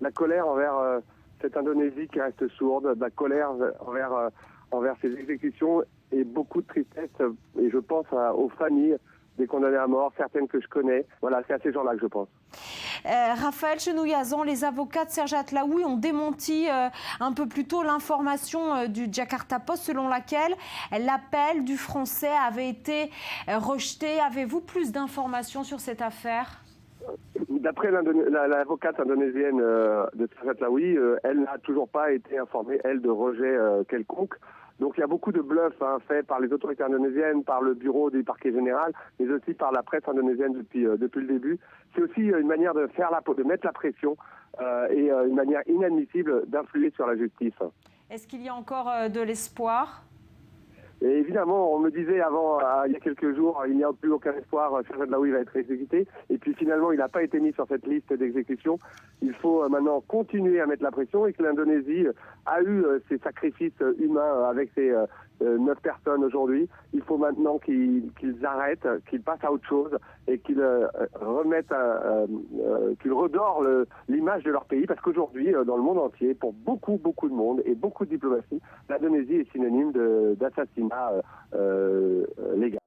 la colère envers cette Indonésie qui reste sourde, de la colère envers ces exécutions et beaucoup de tristesse. Et je pense aux familles des condamnés à mort, certaines que je connais. Voilà, c'est à ces gens-là que je pense. Raphaël Chenouillazan, les avocats de Serge Atlaoui ont démenti un peu plus tôt l'information du Jakarta Post selon laquelle l'appel du Français avait été rejeté. Avez-vous plus d'informations sur cette affaire ? D'après l'avocate indonésienne de Serge Atlaoui, elle n'a toujours pas été informée, elle, de rejet quelconque. Donc il y a beaucoup de bluffs faits par les autorités indonésiennes, par le bureau du parquet général, mais aussi par la presse indonésienne depuis le début. C'est aussi une manière de mettre la pression et une manière inadmissible d'influer sur la justice. Est-ce qu'il y a encore de l'espoir ? Et évidemment, on me disait avant, il y a quelques jours, il n'y a plus aucun espoir, Serge Atlaoui va être exécuté. Et puis finalement, il n'a pas été mis sur cette liste d'exécution. Il faut maintenant continuer à mettre la pression et que l'Indonésie a eu ses sacrifices humains avec ses 9 personnes aujourd'hui. Il faut maintenant qu'ils arrêtent, qu'ils passent à autre chose et qu'ils remettent, qu'ils redorent l'image de leur pays. Parce qu'aujourd'hui, dans le monde entier, pour beaucoup de monde et beaucoup de diplomatie, l'Indonésie est synonyme d'assassinat légal.